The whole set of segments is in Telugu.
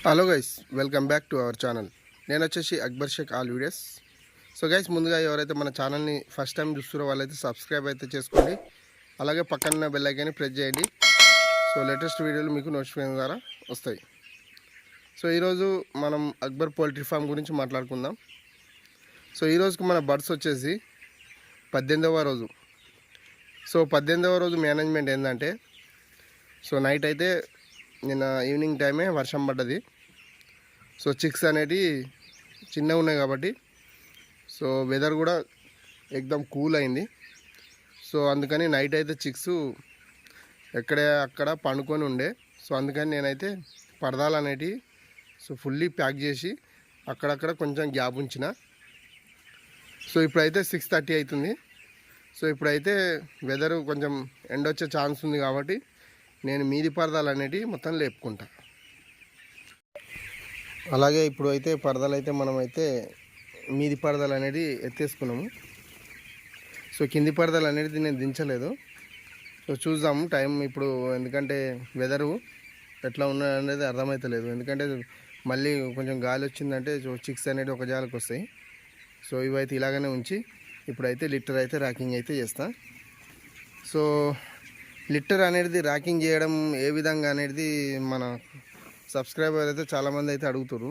Hello guys, welcome back to our channel. నేను వచ్చేసి Akbar Shaik all videos. So guys, ముందుగా ఎవరైతే మన ఛానల్ని ఫస్ట్ టైం చూస్తున్నారో వాళ్ళైతే సబ్స్క్రైబ్ అయితే చేసుకోండి. అలాగే పక్కన బెల్ ఐకాన్ని ప్రెస్ చేయండి. సో లేటెస్ట్ వీడియోలు మీకు నోటిఫికేషన్ ద్వారా వస్తాయి. సో ఈరోజు మనం అక్బర్ పౌల్ట్రీ ఫామ్ గురించి మాట్లాడుకుందాం. సో ఈరోజుకి మన బర్డ్స్ వచ్చేసి 18వ రోజు. సో 18వ రోజు మేనేజ్మెంట్ ఏంటంటే, సో నైట్ అయితే నిన్న ఈవినింగ్ టైమే వర్షం పడ్డది. సో చిక్స్ అనేవి చిన్నగా ఉన్నాయి కాబట్టి సో వెదర్ కూడా ఎక్దమ్ కూల్ అయింది. సో అందుకని నైట్ అయితే చిక్స్ ఎక్కడే అక్కడ పండుకొని ఉండే. సో అందుకని నేనైతే పరదాలు అనేటివి సో ఫుల్లీ ప్యాక్ చేసి అక్కడక్కడ కొంచెం గ్యాప్ ఉంచిన. సో ఇప్పుడైతే 6:30 అవుతుంది. సో ఇప్పుడైతే వెదర్ కొంచెం ఎండ వచ్చే ఛాన్స్ ఉంది కాబట్టి నేను మీది పరదాలు అనేటివి మొత్తం లేపుకుంటా. అలాగే ఇప్పుడు అయితే పరదాలు అయితే మనమైతే మీది పరదాలు అనేది ఎత్తేసుకున్నాము. సో కింది పరదాలు అనేది నేను దించలేదు. సో చూద్దాము టైం ఇప్పుడు, ఎందుకంటే వెదరు ఎట్లా ఉన్నది అనేది అర్థమవుతలేదు. ఎందుకంటే మళ్ళీ కొంచెం గాలి వచ్చిందంటే చిక్స్ అనేది ఒక జాలకు వస్తాయి. సో ఇవైతే ఇలాగనే ఉంచి ఇప్పుడైతే లిట్టర్ అయితే ర్యాకింగ్ అయితే చేస్తా. సో లిట్టర్ అనేది ర్యాకింగ్ చేయడం ఏ విధంగా అనేది మన సబ్స్క్రైబర్ అయితే చాలామంది అయితే అడుగుతారు.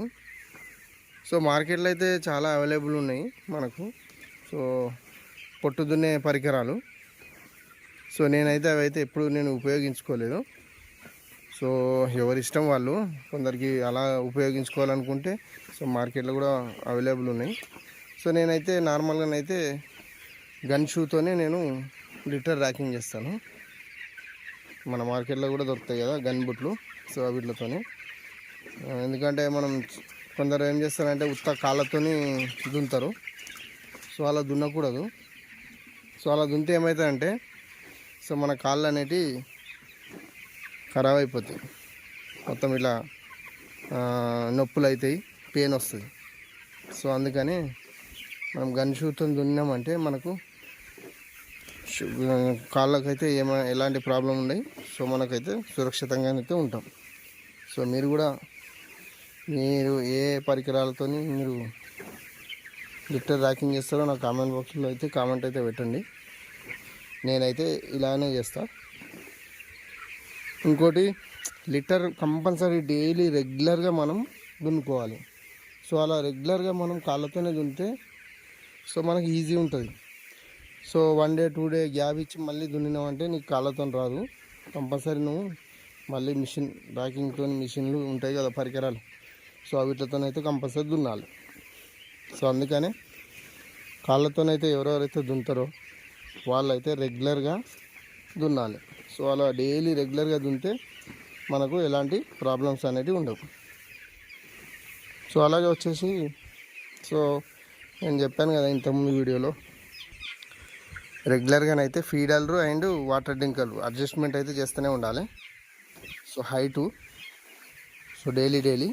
సో మార్కెట్లో అయితే చాలా అవైలబుల్ ఉన్నాయి మనకు. సో పొట్టు దున్నే పరికరాలు. సో నేనైతే అవి అయితే ఎప్పుడు నేను ఉపయోగించుకోలేదు. సో ఎవరిష్టం వాళ్ళు, కొందరికి అలా ఉపయోగించుకోవాలనుకుంటే సో మార్కెట్లో కూడా అవైలబుల్ ఉన్నాయి. సో నేనైతే నార్మల్గానైతే గన్ షూతోనే నేను లిట్టర్ ర్యాకింగ్ చేస్తాను. మన మార్కెట్లో కూడా దొరుకుతాయి కదా గన్ బుట్లు. సో వీటితోనే, ఎందుకంటే మనం కొందరు ఏం చేస్తారంటే ఉత్త కాళ్ళతోని దున్నుతారు. సో అలా దున్నకూడదు. సో అలా దున్నితే ఏమవుతుందంటే సో మన కాళ్ళు అనేటివి ఖరాబ్ అయిపోతాయి, మొత్తం ఇలా నొప్పులు అవుతాయి, పెయిన్ వస్తుంది. సో అందుకని మనం గన్ షూతో దున్నామంటే మనకు కాళ్ళకైతే ఎలాంటి ప్రాబ్లం ఉండవు. సో మనకైతే సురక్షితంగా అయితే ఉంటాం. సో మీరు కూడా మీరు ఏ పరికరాలతో మీరు లిట్టర్ ర్యాకింగ్ చేస్తారో నా కామెంట్ బాక్స్లో అయితే కామెంట్ అయితే పెట్టండి. నేనైతే ఇలానే చేస్తా. ఇంకోటి, లిట్టర్ కంపల్సరీ డైలీ రెగ్యులర్గా మనం దున్నుకోవాలి. సో అలా రెగ్యులర్గా మనం కాళ్ళతోనే దున్నితే సో మనకి ఈజీ ఉంటుంది. సో 1 డే 2 డే గ్యాప్ ఇచ్చి మళ్ళీ దున్నినామంటే నీకు కాళ్ళతో రాదు. కంపల్సరీ నువ్వు మళ్ళీ మిషన్ ర్యాకింగ్తో మిషన్లు ఉంటాయి కదా పరికరాలు, సో వీటితోనైతే కంపల్సరీ దున్నాలి. సో అందుకనే కాళ్ళతోనైతే ఎవరెవరైతే దున్నుతారో వాళ్ళైతే రెగ్యులర్గా దున్నాలి. సో అలా డైలీ రెగ్యులర్గా దున్నితే మనకు ఎలాంటి ప్రాబ్లమ్స్ అనేవి ఉండవు. సో అలాగే వచ్చేసి సో నేను చెప్పాను కదా ఇంతకుముందు వీడియోలో, రెగ్యులర్గానైతే ఫీడర్లు అండ్ వాటర్ డ్రింకర్లు అడ్జస్ట్మెంట్ అయితే చేస్తూనే ఉండాలి. So height so daily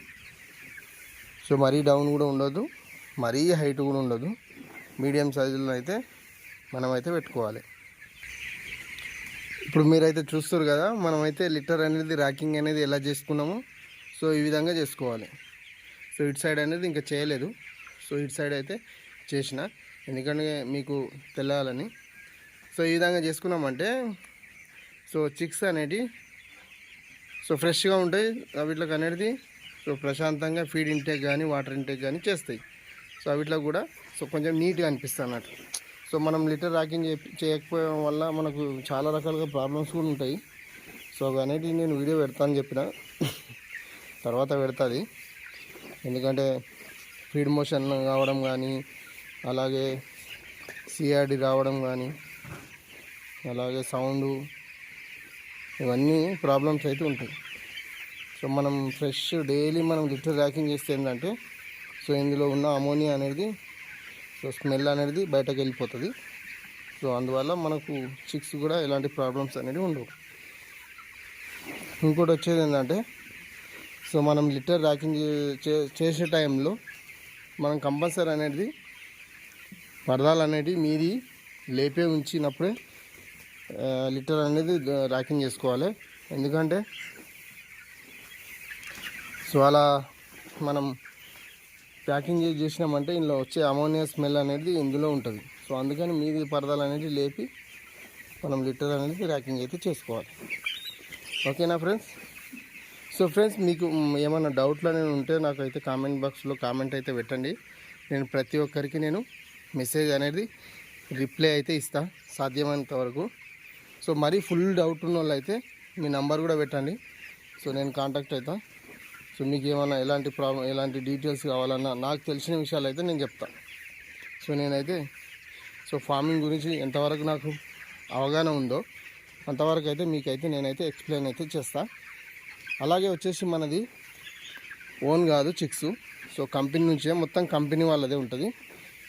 so మరీ డౌన్ కూడా ఉండదు, మరీ హైట్ కూడా ఉండదు, మీడియం సైజులో అయితే మనమైతే పెట్టుకోవాలి. ఇప్పుడు మీరైతే చూస్తారు కదా, మనమైతే లిట్టర్ అనేది ర్యాకింగ్ అనేది ఎలా చేసుకున్నామో సో ఈ విధంగా చేసుకోవాలి. సో ఇటు సైడ్ అనేది ఇంకా చేయలేదు. సో ఇటు సైడ్ అయితే చేసిన, ఎందుకంటే మీకు తెలియాలని. సో ఈ విధంగా చేసుకున్నామంటే సో చిక్స్ అనేటివి సో ఫ్రెష్గా ఉంటాయి. వీటికి అనేది సో ప్రశాంతంగా ఫీడ్ ఇంటేక్ కానీ వాటర్ ఇంటేక్ కానీ చేస్తాయి. సో వీటిలో కూడా సో కొంచెం నీట్గా అనిపిస్తుంది అన్నట్టు. సో మనం లిటర్ ర్యాకింగ్ చేయకపోవడం వల్ల మనకు చాలా రకాలుగా ప్రాబ్లమ్స్ కూడా ఉంటాయి. సో అవి అనేటివి నేను వీడియో పెడతాను చెప్పిన, తర్వాత పెడుతుంది. ఎందుకంటే ఫీడ్ మోషన్ కావడం కానీ, అలాగే సిఆర్డి రావడం కానీ, అలాగే సౌండు, ఇవన్నీ ప్రాబ్లమ్స్ అయితే ఉంటాయి. సో మనం ఫ్రెష్ డైలీ మనం లిటర్ ర్యాకింగ్ చేస్తే ఏంటంటే సో ఇందులో ఉన్న అమోనియా అనేది సో స్మెల్ అనేది బయటకు వెళ్ళిపోతుంది. సో అందువల్ల మనకు చిక్స్ కూడా ఎలాంటి ప్రాబ్లమ్స్ అనేవి ఉండవు. ఇంకోటి వచ్చేది ఏంటంటే సో మనం లిటర్ ర్యాకింగ్ చేసే టైంలో మనం కంపల్సరీ అనేది పరదాలు అనేవి మీది లేపే ఉంచినప్పుడే లిటర్ అనేది ర్యాకింగ్ చేసుకోవాలి. ఎందుకంటే సో అలా మనం ప్యాకింగ్ చేసినామంటే ఇందులో వచ్చే అమోనియా స్మెల్ అనేది ఇందులో ఉంటుంది. సో అందుకని మీది పరదాలు అనేది లేపి మనం లిటర్ అనేది ప్యాకింగ్ అయితే చేసుకోవాలి. ఓకేనా ఫ్రెండ్స్? సో ఫ్రెండ్స్, మీకు ఏమైనా డౌట్లు అనేవి ఉంటే నాకైతే కామెంట్ బాక్స్లో కామెంట్ అయితే పెట్టండి. నేను ప్రతి ఒక్కరికి నేను మెసేజ్ అనేది రిప్లై అయితే ఇస్తా సాధ్యమైనంత వరకు. సో మరీ ఫుల్ డౌట్ ఉన్న వాళ్ళు అయితే మీ నంబర్ కూడా పెట్టండి. సో నేను కాంటాక్ట్ అవుతా. సో మీకు ఏమైనా ఎలాంటి ప్రాబ్లం, ఎలాంటి డీటెయిల్స్ కావాలన్నా నాకు తెలిసిన విషయాలు అయితే నేను చెప్తాను. సో నేనైతే ఫార్మింగ్ గురించి ఎంతవరకు నాకు అవగాహన ఉందో అంతవరకు అయితే మీకైతే నేనైతే ఎక్స్ప్లెయిన్ అయితే చేస్తా. అలాగే వచ్చేసి మనది ఓన్ కాదు చిక్స్. సో కంపెనీ నుంచే, మొత్తం కంపెనీ వాళ్ళదే ఉంటుంది.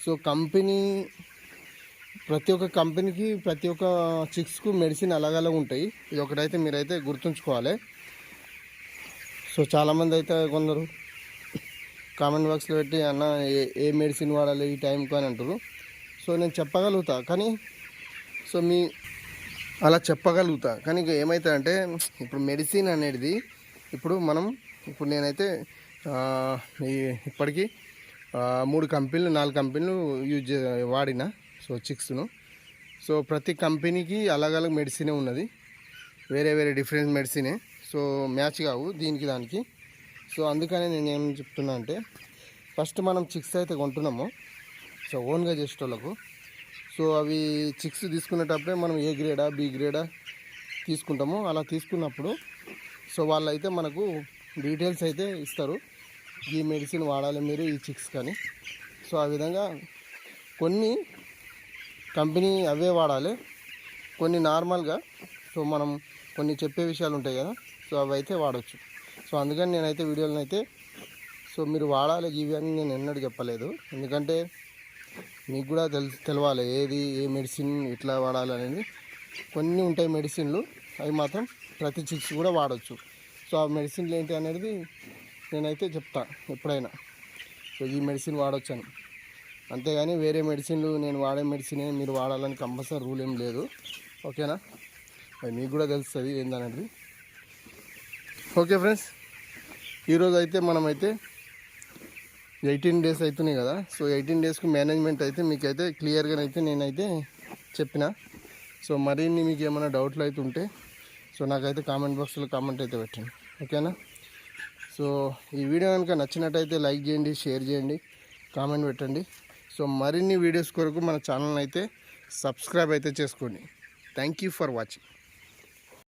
సో కంపెనీ ప్రతి ఒక్క కంపెనీకి ప్రతి ఒక్క చిక్స్కు మెడిసిన్ అలాగలా ఉంటాయి. ఇది ఒకటైతే మీరైతే గుర్తుంచుకోవాలి. సో చాలామంది అయితే కొందరు కామెంట్ బాక్స్లో పెట్టి అన్న ఏ మెడిసిన్ వాడాలి ఈ టైంకు అని అంటారు. సో నేను చెప్పగలుగుతా, కానీ అలా చెప్పగలుగుతా, కానీ ఏమవుతుందంటే ఇప్పుడు మెడిసిన్ అనేది ఇప్పుడు నేనైతే ఇప్పటికీ 3 కంపెనీలు 4 కంపెనీలు వాడిన సో చిక్స్ను. సో ప్రతి కంపెనీకి అలగ్ మెడిసినే ఉన్నది, వేరే వేరే డిఫరెంట్ మెడిసినే. సో మ్యాచ్ కావు దీనికి దానికి. సో అందుకనే నేను ఏం చెప్తున్నా అంటే, ఫస్ట్ మనం చిక్స్ అయితే కొంటున్నాము సో ఓన్గా చేసేటోళ్ళకు. సో అవి చిక్స్ తీసుకునేటప్పుడే మనం ఏ గ్రేడా బి గ్రేడా తీసుకుంటాము. అలా తీసుకున్నప్పుడు సో వాళ్ళు అయితే మనకు డీటెయిల్స్ అయితే ఇస్తారు, ఈ మెడిసిన్ వాడాలి మీరు ఈ చిక్స్ కానీ. సో ఆ విధంగా కొన్ని కంపెనీ అవే వాడాలి, కొన్ని నార్మల్గా సో మనం కొన్ని చెప్పే విషయాలు ఉంటాయి కదా, సో అవి అయితే వాడచ్చు. సో అందుకని నేనైతే వీడియోలను అయితే సో మీరు వాడాలి ఇవి అని నేను ఎన్నడూ చెప్పలేదు. ఎందుకంటే మీకు కూడా తెలవాలి ఏ మెడిసిన్ ఎట్లా వాడాలి అనేది. కొన్ని ఉంటాయి మెడిసిన్లు, అవి మాత్రం ప్రతి చిక్స్ కూడా వాడచ్చు. సో ఆ మెడిసిన్లు ఏంటి అనేది నేనైతే చెప్తా ఎప్పుడైనా, సో ఈ మెడిసిన్ వాడచ్చు అని. అంతేగాని వేరే మెడిసిన్లు నేను వాడే మెడిసినే మీరు వాడాలని కంపల్సరీ రూల్ ఏం లేదు. ఓకేనా? అది మీకు కూడా తెలుస్తుంది ఏందనేది. ఓకే ఫ్రెండ్స్, ఈరోజు అయితే మనమైతే 18 డేస్ అవుతున్నాయి కదా. సో 18 డేస్కి మేనేజ్మెంట్ అయితే మీకైతే క్లియర్గా అయితే నేనైతే చెప్పిన. సో మరిన్ని మీకు ఏమైనా డౌట్లు అయితే ఉంటే సో నాకైతే కామెంట్ బాక్స్లో కామెంట్ అయితే పెట్టండి. ఓకేనా? సో ఈ వీడియో కనుక నచ్చినట్టయితే లైక్ చేయండి, షేర్ చేయండి, కామెంట్ పెట్టండి. సో మరిన్ని వీడియోస్ కొరకు మన ఛానల్ అయితే సబ్స్క్రైబ్ అయితే చేసుకోండి. Thank you for watching.